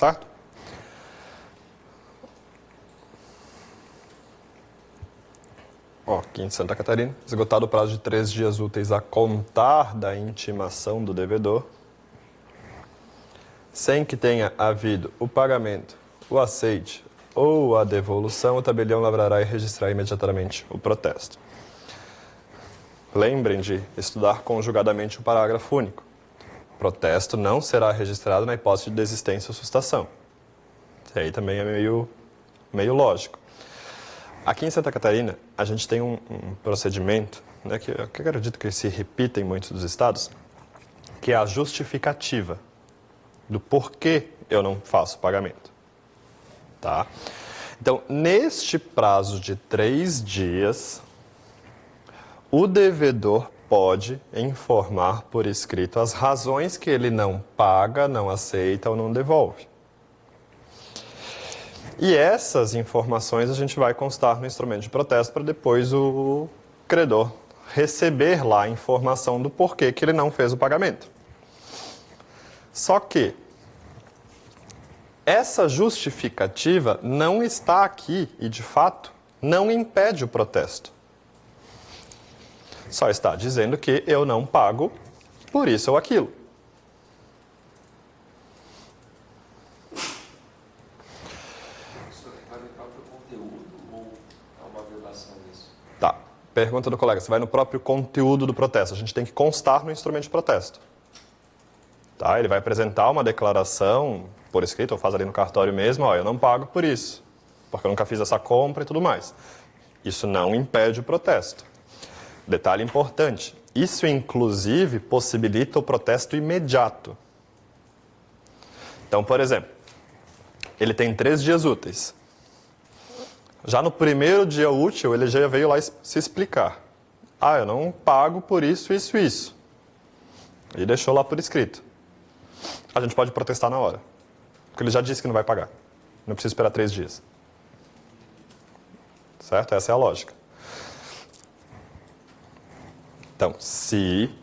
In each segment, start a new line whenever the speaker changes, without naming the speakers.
certo? Ó, aqui em Santa Catarina, esgotado o prazo de 3 dias úteis a contar da intimação do devedor, sem que tenha havido o pagamento, o aceite ou a devolução, o tabelião lavrará e registrará imediatamente o protesto. Lembrem de estudar conjugadamente o parágrafo único. O protesto não será registrado na hipótese de desistência ou sustação. Isso aí também é meio lógico. Aqui em Santa Catarina, a gente tem um procedimento, né, que eu acredito que se repita em muitos dos estados, que é a justificativa do porquê eu não faço pagamento. Tá? Então, neste prazo de 3 dias, o devedor pode informar por escrito as razões que ele não paga, não aceita ou não devolve. E essas informações a gente vai constar no instrumento de protesto para depois o credor receber lá a informação do porquê que ele não fez o pagamento. Só que essa justificativa não está aqui e, de fato, não impede o protesto. Só está dizendo que eu não pago por isso ou aquilo. Tá. Pergunta do colega, você vai no próprio conteúdo do protesto. A gente tem que constar no instrumento de protesto. Tá? Ele vai apresentar uma declaração por escrito, ou faz ali no cartório mesmo, ó, eu não pago por isso, porque eu nunca fiz essa compra e tudo mais. Isso não impede o protesto. Detalhe importante, isso inclusive possibilita o protesto imediato. Então, por exemplo, ele tem 3 dias úteis. Já no primeiro dia útil, ele já veio lá se explicar. Ah, eu não pago por isso, isso, isso. E deixou lá por escrito. A gente pode protestar na hora. Porque ele já disse que não vai pagar. Não precisa esperar 3 dias. Certo? Essa é a lógica. Então, se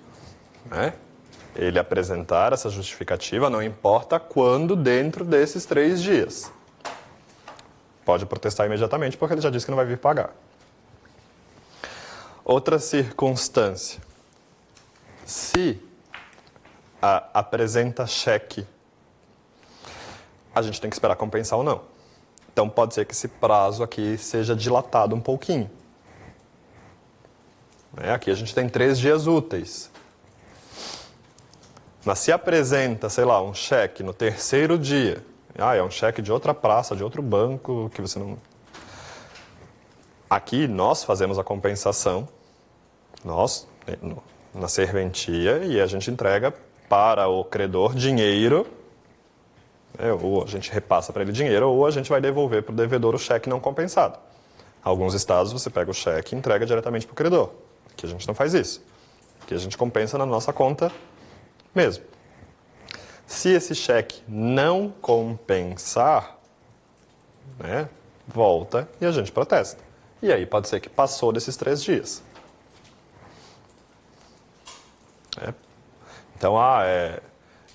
ele apresentar essa justificativa, não importa quando dentro desses 3 dias. Pode protestar imediatamente, porque ele já disse que não vai vir pagar. Outra circunstância. Se apresenta cheque, a gente tem que esperar compensar ou não. Então, pode ser que esse prazo aqui seja dilatado um pouquinho. Aqui a gente tem 3 dias úteis. Mas se apresenta, sei lá, um cheque no 3º dia, é um cheque de outra praça, de outro banco, que você não... Aqui nós fazemos a compensação, nós, na serventia, e a gente entrega para o credor dinheiro, ou a gente repassa para ele dinheiro, ou a gente vai devolver para o devedor o cheque não compensado. Em alguns estados você pega o cheque e entrega diretamente para o credor. Aqui a gente não faz isso. Aqui a gente compensa na nossa conta mesmo. Se esse cheque não compensar, volta e a gente protesta. E aí pode ser que passou desses 3 dias. Então,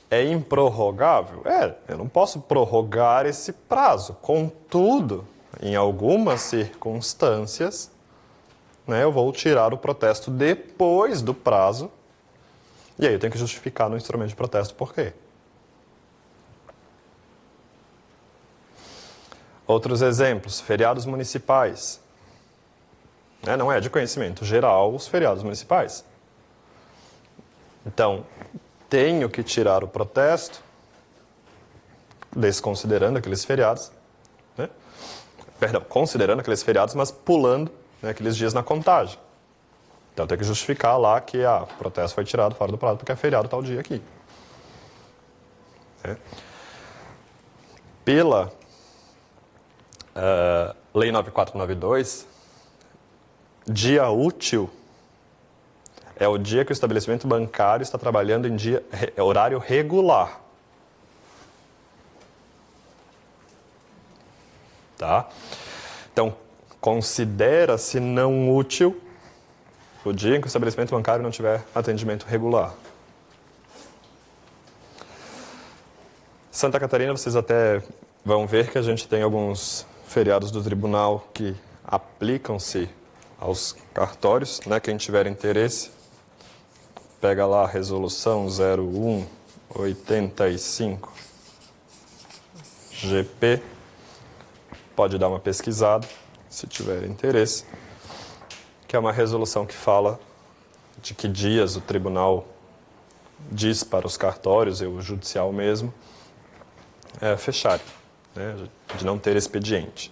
é improrrogável? Eu não posso prorrogar esse prazo. Contudo, em algumas circunstâncias, eu vou tirar o protesto depois do prazo, e aí eu tenho que justificar no instrumento de protesto por quê. Outros exemplos, feriados municipais. Não é de conhecimento geral os feriados municipais. Então, tenho que tirar o protesto, desconsiderando aqueles feriados, considerando aqueles feriados, mas pulando aqueles dias na contagem. Então, tem que justificar lá que o protesto foi tirado fora do prazo porque é feriado tal dia aqui. Pela Lei 9492, dia útil é o dia que o estabelecimento bancário está trabalhando em horário regular. Tá? Então, considera-se não útil o dia em que o estabelecimento bancário não tiver atendimento regular. Santa Catarina, vocês até vão ver que a gente tem alguns feriados do tribunal que aplicam-se aos cartórios, né? Quem tiver interesse, pega lá a resolução 0185 GP, pode dar uma pesquisada, se tiver interesse, que é uma resolução que fala de que dias o tribunal diz para os cartórios, e o judicial mesmo, fecharem, né, de não ter expediente.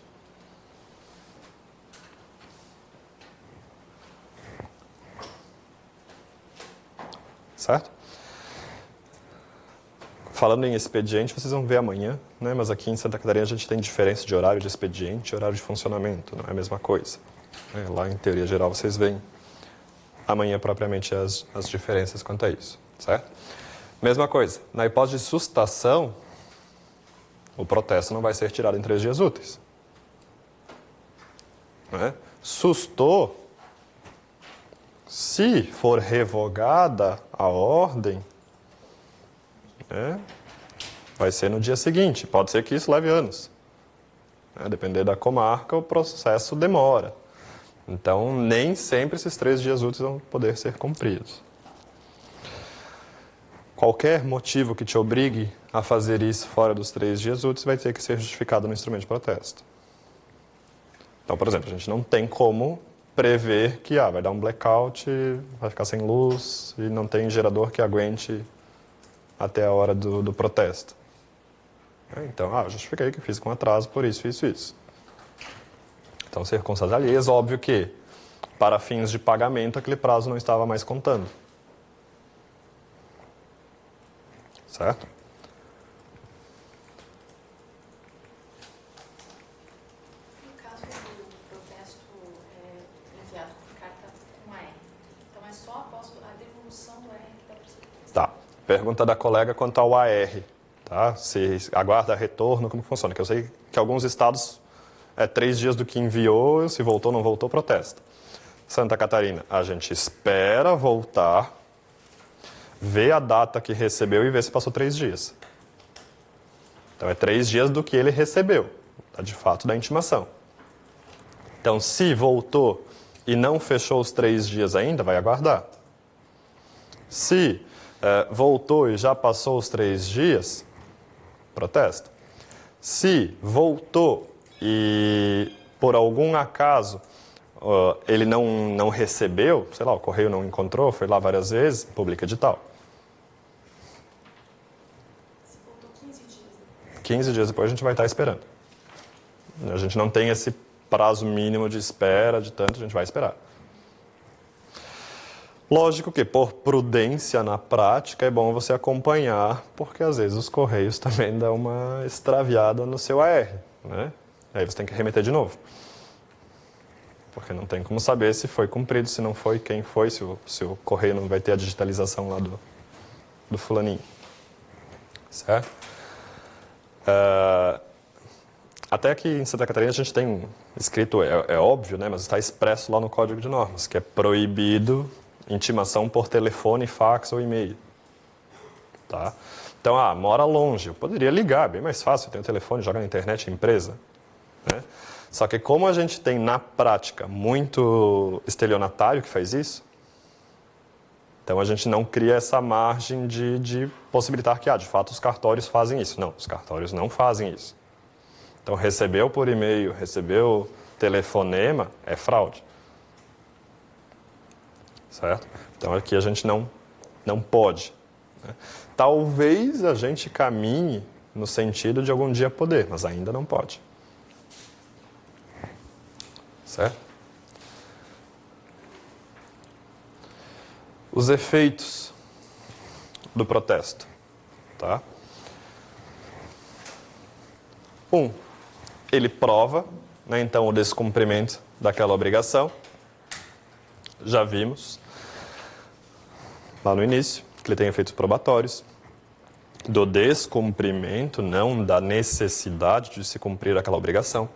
Certo? Falando em expediente, vocês vão ver amanhã, né? Mas aqui em Santa Catarina a gente tem diferença de horário de expediente e horário de funcionamento, não é a mesma coisa. Lá em teoria geral vocês veem amanhã propriamente as diferenças quanto a isso, certo? Mesma coisa, na hipótese de sustação, o protesto não vai ser tirado em 3 dias úteis. Né? Sustou, se for revogada a ordem, vai ser no dia seguinte. Pode ser que isso leve anos. Depender da comarca, o processo demora. Então, nem sempre esses 3 dias úteis vão poder ser cumpridos. Qualquer motivo que te obrigue a fazer isso fora dos 3 dias úteis vai ter que ser justificado no instrumento de protesto. Então, por exemplo, a gente não tem como prever que vai dar um blackout, vai ficar sem luz e não tem gerador que aguente até a hora do protesto. Então, justifiquei que fiz com atraso por isso, isso, isso. Então, circunstâncias alheias, óbvio que, para fins de pagamento, aquele prazo não estava mais contando. Certo?
No caso do protesto enviado por carta com AR, então é só após a devolução do AR que dá para ser protesto?
Tá. Pergunta da colega quanto ao AR. Tá? Se aguarda retorno, como funciona? Que eu sei que alguns estados 3 dias do que enviou, se voltou, não voltou, protesta. Santa Catarina, a gente espera voltar, vê a data que recebeu e vê se passou 3 dias. Então, é 3 dias do que ele recebeu, de fato, da intimação. Então, se voltou e não fechou os 3 dias ainda, vai aguardar. Se voltou e já passou os 3 dias, protesta. Se voltou e, por algum acaso, ele não recebeu, sei lá, o correio não encontrou, foi lá várias vezes, publica edital. 15 dias depois a gente vai estar esperando. A gente não tem esse prazo mínimo de espera, de tanto, a gente vai esperar. Lógico que, por prudência na prática, é bom você acompanhar, porque às vezes os correios também dão uma extraviada no seu AR, né? Aí você tem que remeter de novo. Porque não tem como saber se foi cumprido, se não foi, quem foi, se o correio não vai ter a digitalização lá do fulaninho. Certo? Até aqui em Santa Catarina a gente tem escrito, é óbvio, né, mas está expresso lá no Código de Normas, que é proibido intimação por telefone, fax ou e-mail. Tá? Então, mora longe, eu poderia ligar, bem mais fácil, eu tenho o telefone, joga na internet, empresa. Né? Só que como a gente tem na prática muito estelionatário que faz isso, então a gente não cria essa margem de possibilitar que, de fato, os cartórios fazem isso. Não, os cartórios não fazem isso. Então, recebeu por e-mail, recebeu telefonema, é fraude. Certo? Então, aqui a gente não pode. Né? Talvez a gente caminhe no sentido de algum dia poder, mas ainda não pode. Certo? Os efeitos do protesto. Tá? Ele prova, né, então, o descumprimento daquela obrigação. Já vimos lá no início que ele tem efeitos probatórios. Do descumprimento, não da necessidade de se cumprir aquela obrigação.